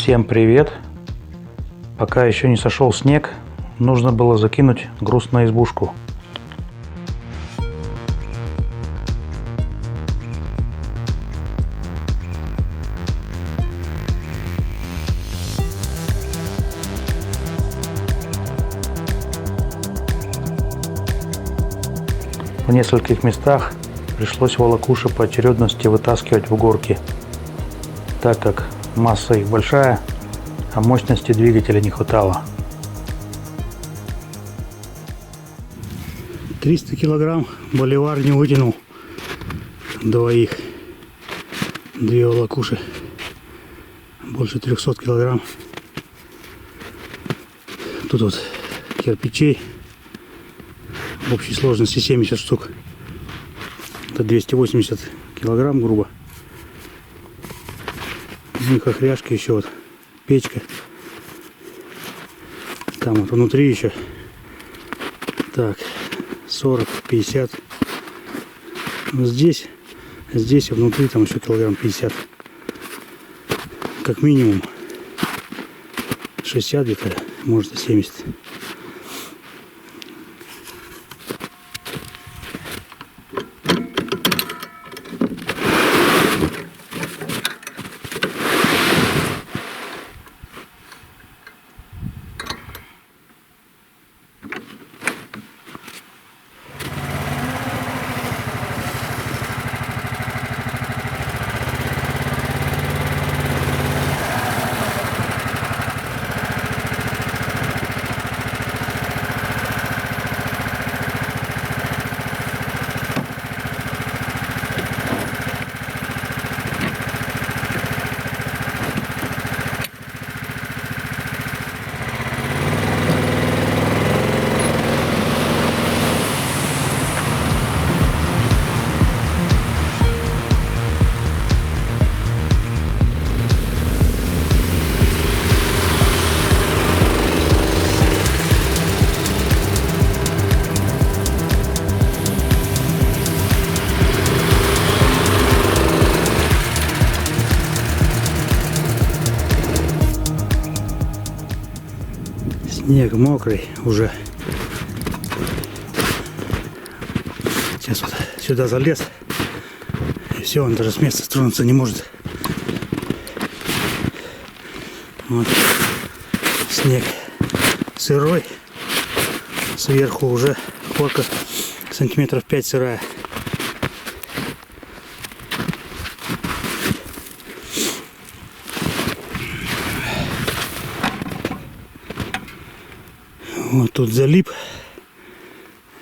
Всем привет! Пока еще не сошел снег, нужно было закинуть груз на избушку. В нескольких местах пришлось волокуши по очередности вытаскивать в горки, так как масса их большая, а мощности двигателя не хватало. 300 килограмм боливар не вытянул двоих. Две волокуши больше 300 килограмм. Тут вот кирпичей в общей сложности 70 штук. Это 280 килограмм грубо. Из них охряшки еще вот. Печка. Там вот внутри еще. Так, 40-50. Здесь и внутри там еще килограмм 50. Как минимум 60 где-то, может 70. Снег мокрый уже. Сейчас вот сюда залез. И все, он даже с места тронуться не может. Вот. Снег сырой. Сверху уже корка сантиметров 5 сырая. Вот тут залип.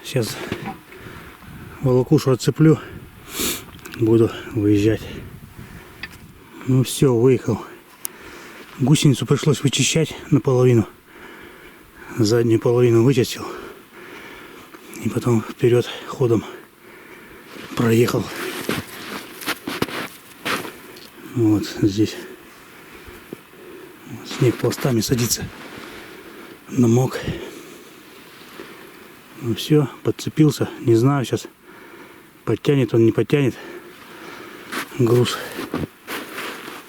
Сейчас волокушу отцеплю. Буду выезжать. Ну все, выехал. Гусеницу пришлось вычищать наполовину. Заднюю половину вычистил. И потом вперед ходом проехал. Вот здесь. Снег пластами садится. Намок. Ну все, подцепился. Не знаю, сейчас подтянет он, не подтянет груз.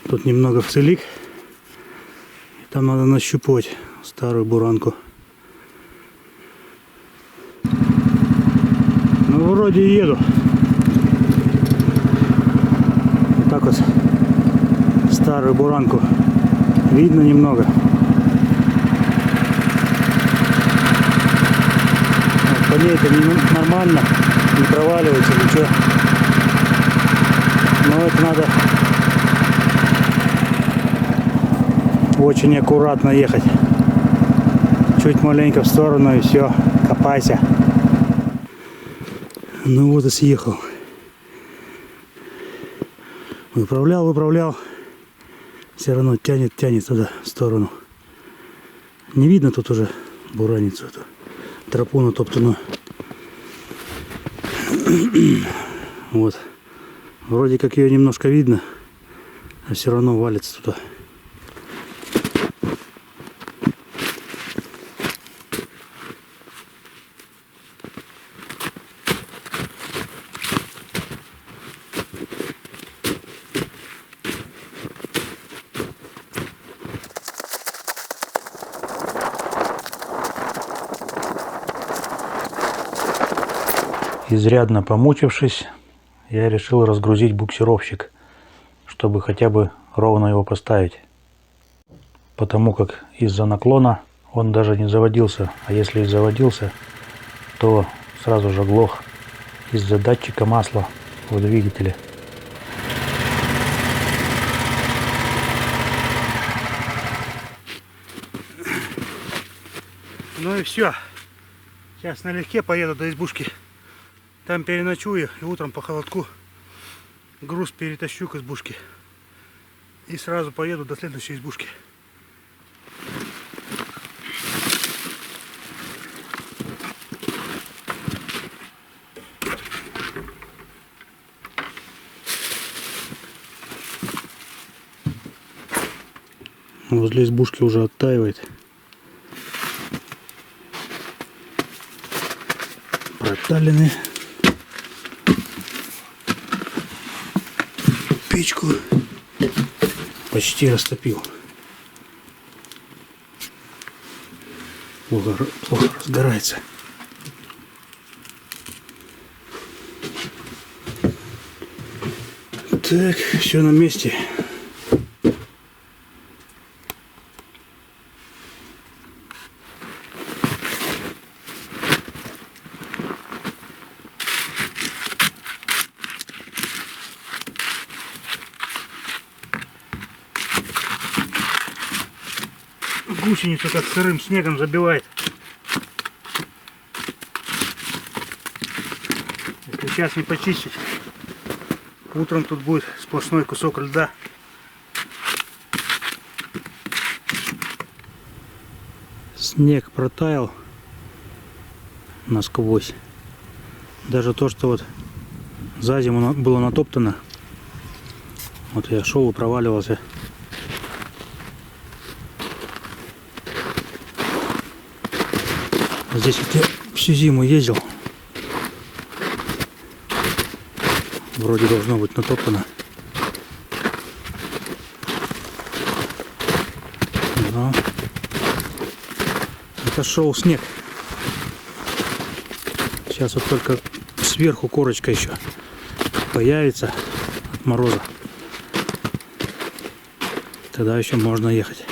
Тут немного вцелик. И там надо нащупывать старую буранку. Ну вроде еду. Вот так вот старую буранку видно немного. По ней это не нормально, не проваливается ничего. Но это надо очень аккуратно ехать. Чуть маленько в сторону и все, копайся. Ну вот и съехал. Выправлял. Все равно тянет туда, в сторону. Не видно тут уже бураницу эту. Тропу натоптанную. Вот. Вроде как ее немножко видно, а все равно валится туда. Изрядно помучившись, я решил разгрузить буксировщик, чтобы хотя бы ровно его поставить. Потому как из-за наклона он даже не заводился, а если и заводился, то сразу же глох из-за датчика масла в двигателе. Ну и все. Сейчас налегке поеду до избушки. Там переночую и утром по холодку груз перетащу к избушке. И сразу поеду до следующей избушки. Возле избушки уже оттаивает. Проталины. Печку почти растопил. Плохо разгорается. Так, все на месте. Гусеницу как сырым снегом забивает. Если сейчас не почистить, утром тут будет сплошной кусок льда. Снег протаял насквозь. Даже то, что вот за зиму было натоптано. Вот я шел и проваливался. Здесь вот я всю зиму ездил. Вроде должно быть натоптано. Но это шел снег. Сейчас вот только сверху корочка еще появится от мороза. Тогда еще можно ехать.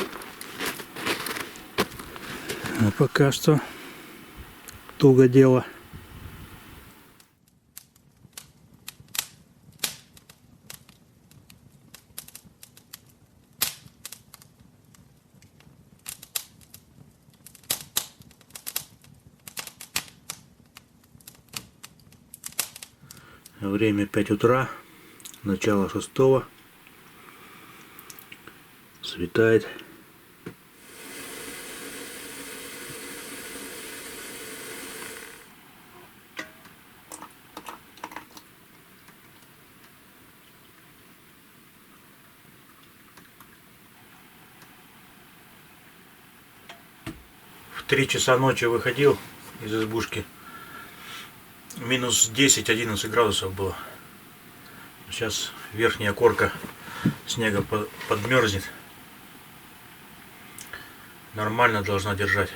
А пока что туго дело. Время 5 утра, начало 6. Светает. В 3 часа ночи выходил из избушки. Минус 10-11 градусов было. Сейчас верхняя корка снега подмерзнет. Нормально должна держать.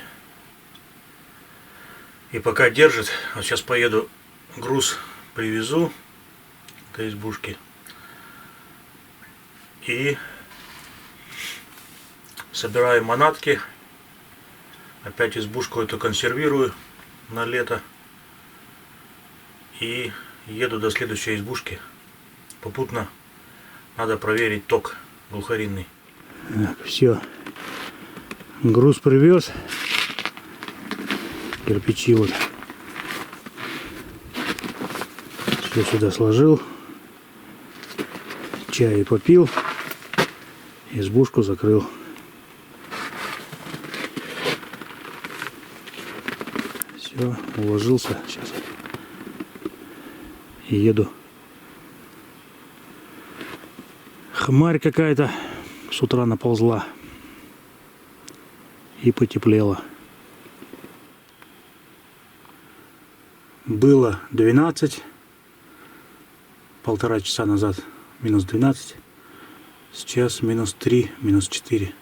И пока держит, вот сейчас поеду, груз привезу до избушки. И собираю манатки. Опять избушку эту консервирую на лето. И еду до следующей избушки. Попутно надо проверить ток глухаринный. Все. Груз привез. Кирпичи вот. Все сюда сложил. Чай попил. Избушку закрыл. Все, уложился. Сейчас. И еду. Хмарь какая-то с утра наползла. И потеплело. Было 12. Полтора часа назад минус 12. Сейчас минус 3, минус 4.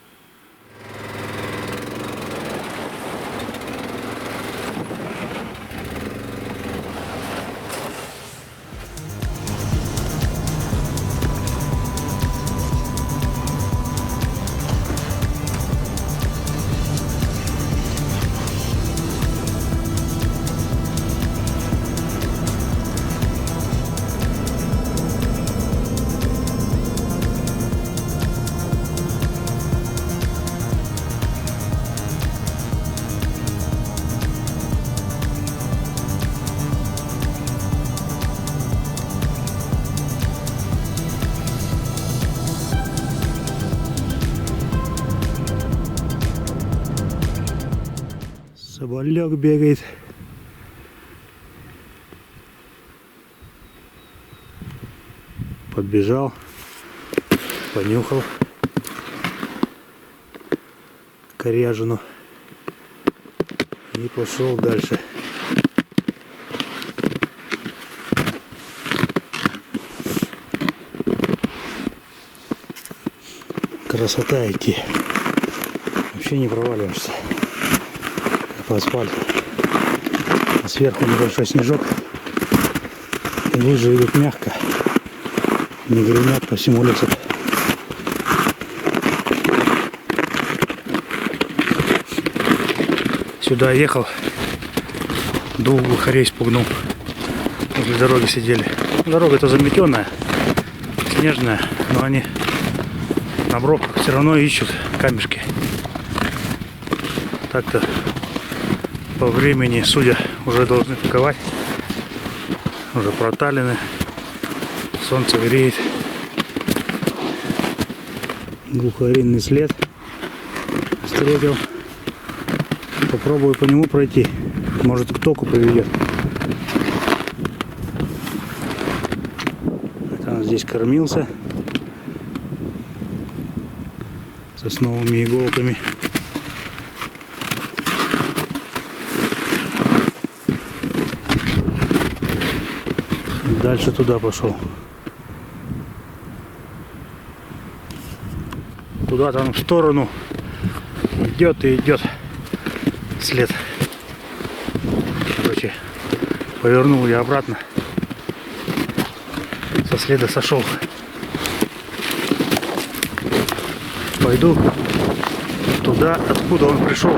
Соболек бегает. Подбежал, понюхал коряжину и пошел дальше. Красота идти. Вообще не проваливаешься по асфальту. А сверху небольшой снежок. И лыжи идут мягко. Не гремят по всему лесу. Сюда ехал. Двух глухарей спугнул. Возле дороги сидели. Дорога-то заметенная, снежная, но они на бровках все равно ищут камешки. Так-то по времени, судя, уже должны таковать. Уже проталены. Солнце греет. Глухаринный след встретил. Попробую по нему пройти. Может, к току приведет. Это он здесь кормился сосновыми иголками. Дальше туда пошел. Куда-то он в сторону идет и идет след. Короче, повернул я обратно. Со следа сошел. Пойду туда, откуда он пришел.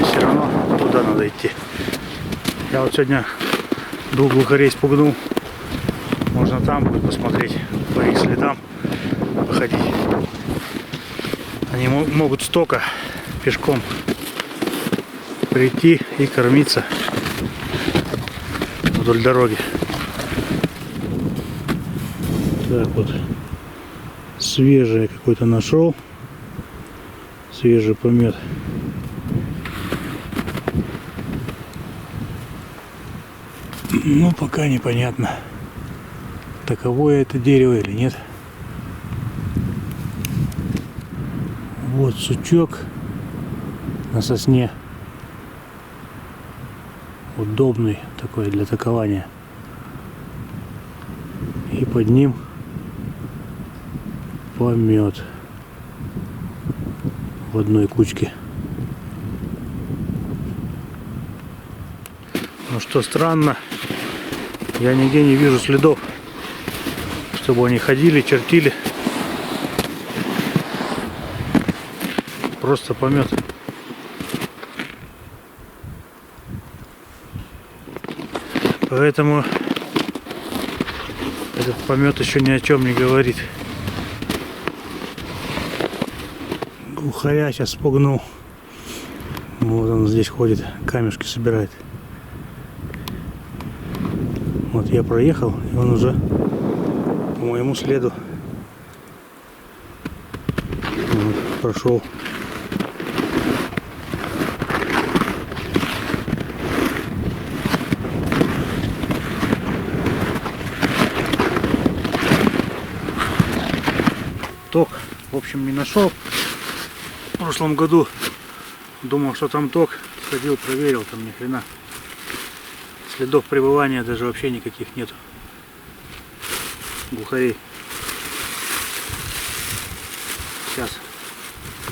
И все равно туда надо идти. Я вот сегодня двух глухарей спугнул. Можно там будет посмотреть по их следам, походить. Они могут столько пешком прийти и кормиться вдоль дороги. Так вот, свежий какой-то нашел, свежий помет. Ну, пока непонятно, таковое это дерево или нет. Вот сучок на сосне. Удобный такой для такования. И под ним помет в одной кучке. Ну что странно, я нигде не вижу следов, чтобы они ходили, чертили. Просто помет. Поэтому этот помет еще ни о чем не говорит. Глухаря сейчас спугнул. Вот он здесь ходит, камешки собирает. Вот я проехал, и он уже по моему следу вот, прошел. Ток, в общем, не нашел. В прошлом году думал, что там ток, сходил, проверил, там ни хрена. Следов пребывания даже вообще никаких нету. Глухарей. Сейчас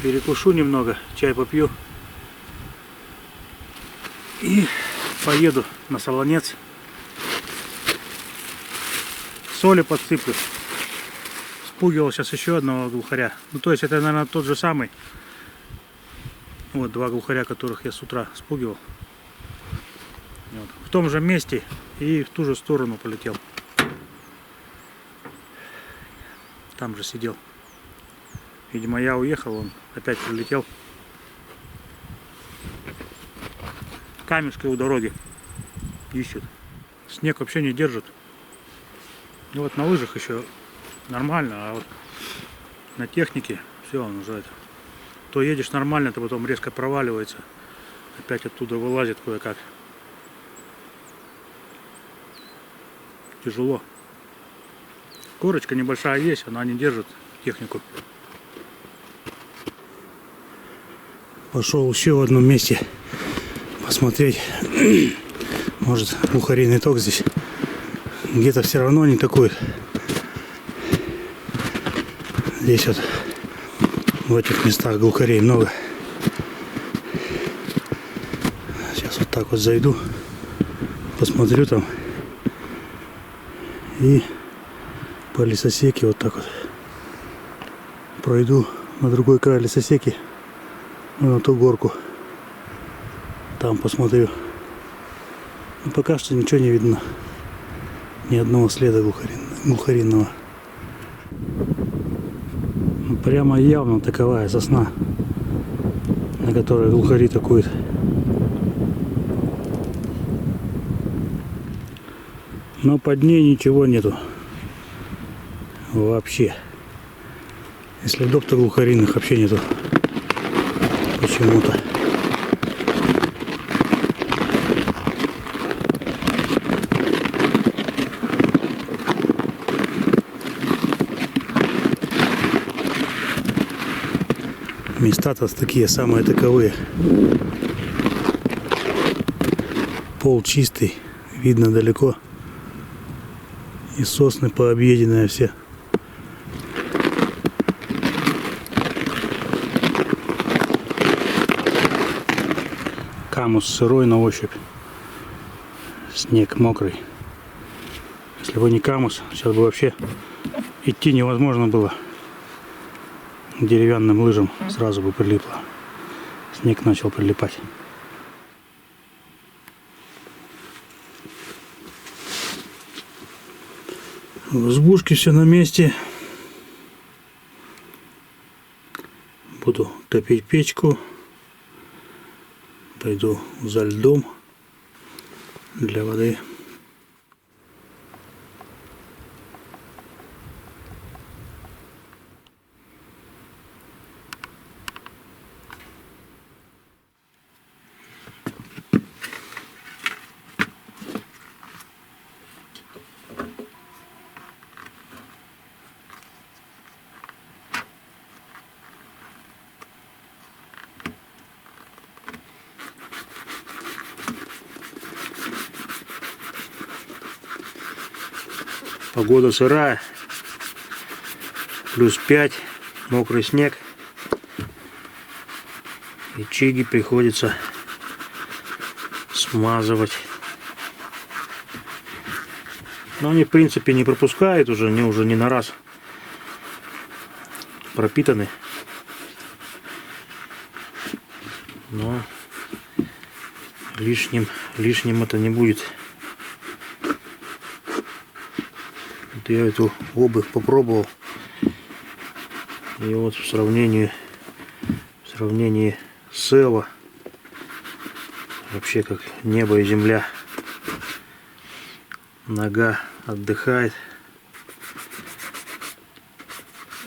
перекушу немного, чай попью и поеду на Солонец. Соли подсыплю. Спугивал сейчас еще одного глухаря. Ну, то есть это, наверное, тот же самый. Вот два глухаря, которых я с утра спугивал. Вот. В том же месте и в ту же сторону полетел. Там же сидел. Видимо, я уехал, он опять прилетел. Камешки у дороги ищет. Снег вообще не держит. Ну вот на лыжах еще нормально, а вот на технике все, он уже это То едешь нормально, то потом резко проваливается. Опять оттуда вылазит кое-как. Тяжело. Корочка небольшая есть, она не держит технику. Пошел еще в одном месте посмотреть. Может, глухарийный ток здесь где-то все равно не такой. Здесь вот в этих местах глухарей много. Сейчас вот так вот зайду, посмотрю там и по лесосеке вот так вот пройду на другой край лесосеки, на ту горку. Там посмотрю. Но пока что ничего не видно. Ни одного следа глухаринного. Прямо явно таковая сосна, на которой глухари такуют. Но под ней ничего нету. Вообще. И следов-то глухариных вообще нету. Почему-то. Места-то такие самые таковые. Пол чистый, видно далеко. И сосны пообъеденные все. Камус сырой на ощупь. Снег мокрый. Если бы не камус, сейчас бы вообще идти невозможно было. Деревянным лыжам сразу бы прилипло. Снег начал прилипать. В избушке все на месте. Буду топить печку. Пойду за льдом для воды. Погода сырая, плюс 5, мокрый снег, и чиги приходится смазывать. Но они в принципе не пропускают уже, они уже не на раз пропитаны. Но лишним это не будет. Я эту обувь попробовал, и вот в сравнении с Эво вообще как небо и земля. Нога отдыхает,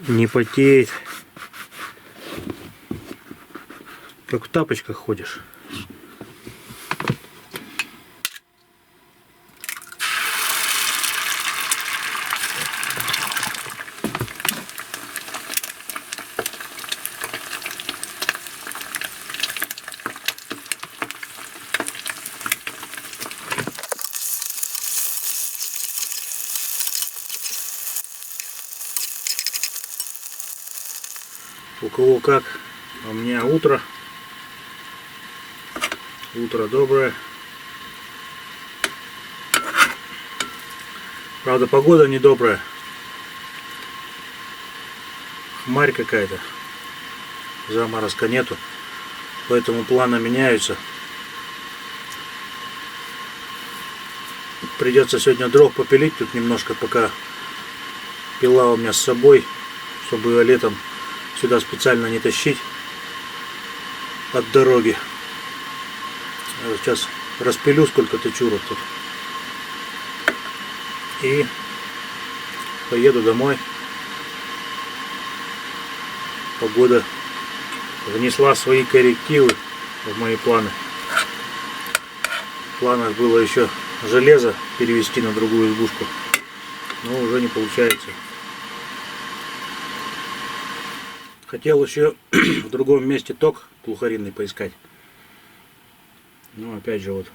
не потеет, как в тапочках ходишь. У кого как, а у меня утро доброе. Правда, погода недобрая, хмарь какая-то, заморозка нету, поэтому планы меняются. Придется сегодня дров попилить тут немножко, пока пила у меня с собой, чтобы ее летом сюда специально не тащить от дороги. Я сейчас распилю сколько-то чуров тут и поеду домой. Погода внесла свои коррективы в мои планы. В планах было еще железо перевести на другую избушку, но уже не получается. Хотел еще в другом месте ток глухаринный поискать. Но опять же вот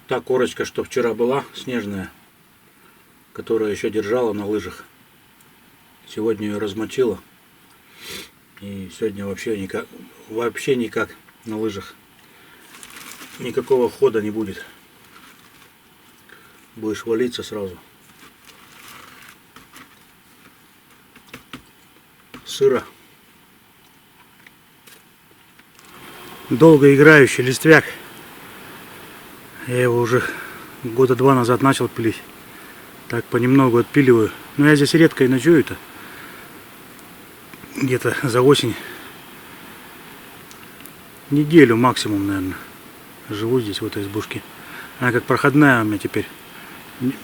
та корочка, что вчера была, снежная, которая еще держала на лыжах. Сегодня ее размочила. И сегодня вообще никак на лыжах. Никакого хода не будет. Будешь валиться сразу. Сыро. Долго играющий листвяк. Я его уже года 2 назад начал пилить. Так понемногу отпиливаю. Но я здесь редко и ночую-то. Где-то за осень. Неделю максимум, наверное. Живу здесь, в этой избушке. Она как проходная у меня теперь.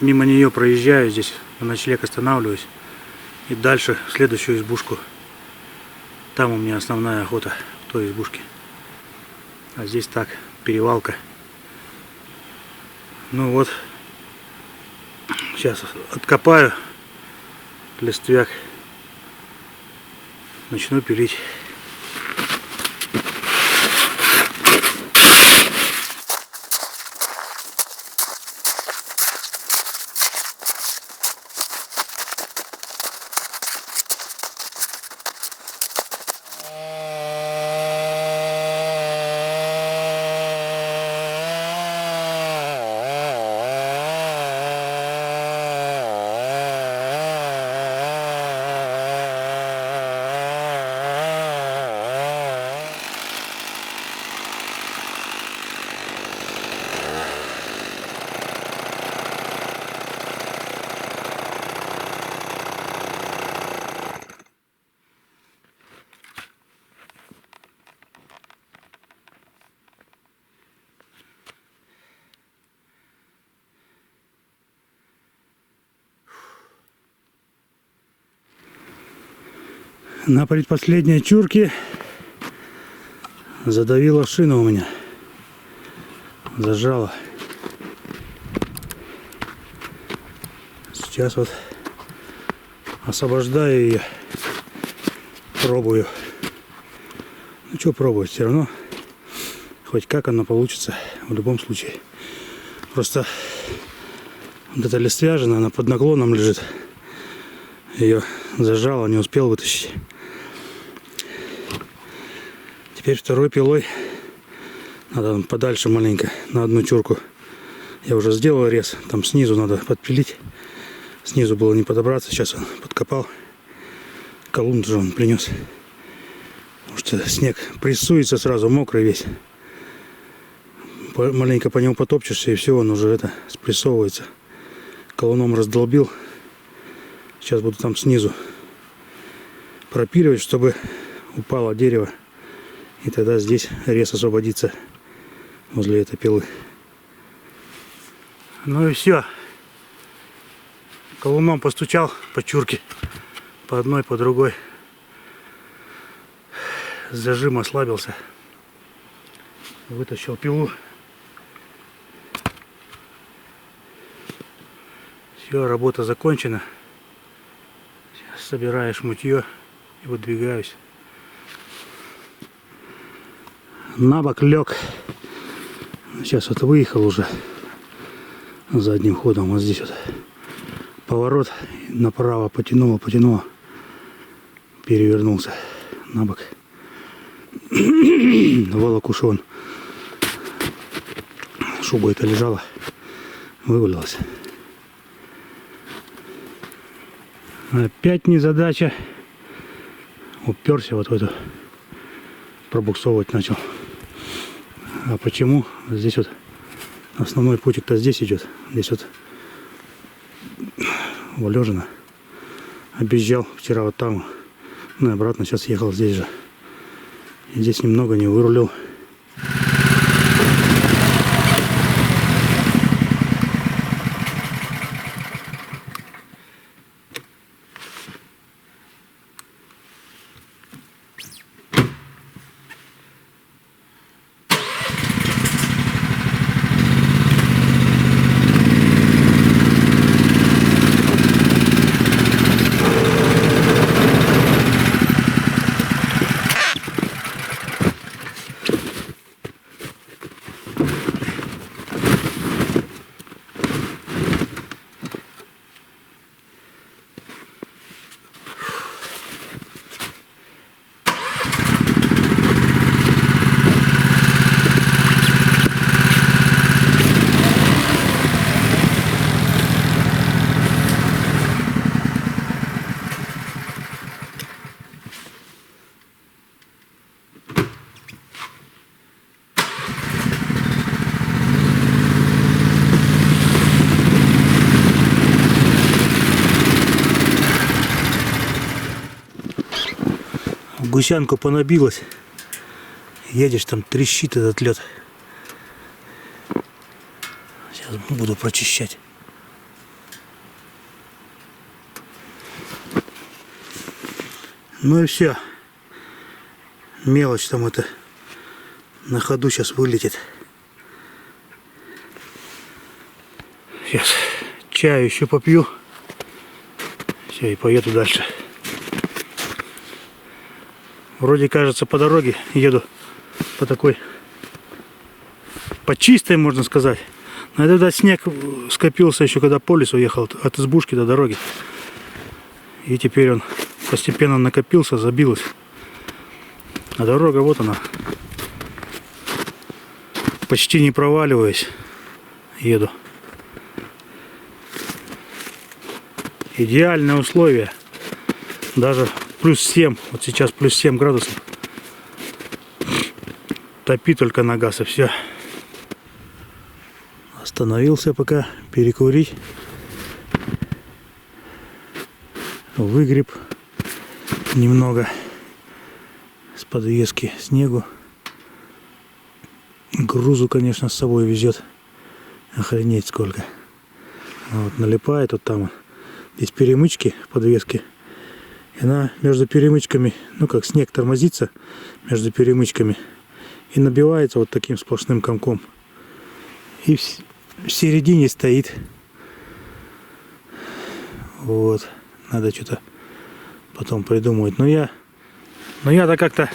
Мимо нее проезжаю, здесь на ночлег останавливаюсь. И дальше в следующую избушку. Там у меня основная охота, в той избушке. А здесь так, перевалка. Ну вот. Сейчас откопаю листвяк. Начну пилить. На предпоследней чурке задавила шину у меня. Зажала. Сейчас вот освобождаю ее. Пробую. Ну что пробовать, все равно хоть как оно получится в любом случае. Просто вот эта листвяжина, она под наклоном лежит. Ее зажало, не успел вытащить. Теперь второй пилой надо подальше маленько, на одну чурку. Я уже сделал рез, там снизу надо подпилить. Снизу было не подобраться, сейчас он подкопал. Колун же он принес. Потому что снег прессуется сразу, мокрый весь. Маленько по нему потопчешься, и все, он уже спрессовывается. Колуном раздолбил. Сейчас буду там снизу пропиливать, чтобы упало дерево. И тогда здесь рез освободится возле этой пилы. Ну и все. Колуном постучал по чурке. По одной, по другой. Зажим ослабился. Вытащил пилу. Все, работа закончена. Сейчас собираю шмутье и выдвигаюсь. На бок лег. Сейчас вот выехал уже задним ходом. Вот здесь вот поворот направо потянуло. Перевернулся на бок. Волокушон. Шуба это лежала. Вывалилась. Опять незадача. Уперся вот в эту. Пробуксовывать начал. А почему? Здесь вот основной путик-то здесь идет. Здесь вот Валежина. Объезжал вчера вот там. Ну и обратно сейчас ехал здесь же. И здесь немного не вырулил. гусянку понабилось. Едешь, там трещит этот лед. Сейчас буду прочищать. Ну и все. Мелочь там это на ходу сейчас вылетит. Сейчас чаю еще попью. Все, и поеду дальше. Вроде кажется по дороге еду по такой, по чистой, можно сказать. Но это снег скопился еще когда по лесу ехал от избушки до дороги. И теперь он постепенно накопился, забилось. А дорога вот она. Почти не проваливаясь еду. Идеальные условия. Даже плюс 7. Вот сейчас плюс 7 градусов. Топи только на газ и все. Остановился пока перекурить. Выгреб немного с подвески снегу. Грузу, конечно, с собой везет. Охренеть сколько. Вот налипает вот там. Здесь перемычки в подвеске. И она между перемычками, ну как снег тормозится между перемычками. И набивается вот таким сплошным комком. И в середине стоит. Вот. Надо что-то потом придумывать. Но я-то как-то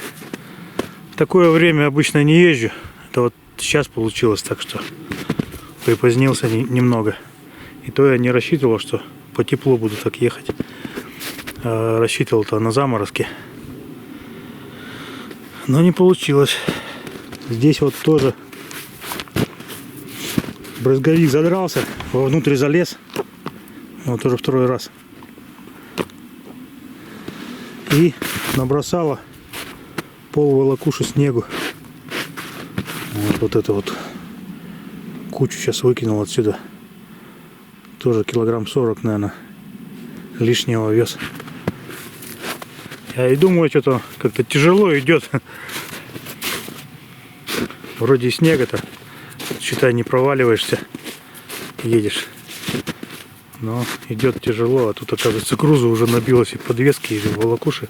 в такое время обычно не езжу. Это вот сейчас получилось так, что припозднился немного. И то я не рассчитывал, что по теплу буду так ехать. А рассчитывал-то на заморозки. Но не получилось. Здесь вот тоже брызговик задрался, вовнутрь залез. Вот уже второй раз. И набросало пол волокуши снегу. Вот это вот кучу сейчас выкинул отсюда. Тоже килограмм 40, наверное, лишнего вес. Я и думаю, что-то как-то тяжело идет. Вроде и снега-то, считай, не проваливаешься, едешь. Но идет тяжело, а тут, оказывается, груза уже набилось и подвески, и волокуши.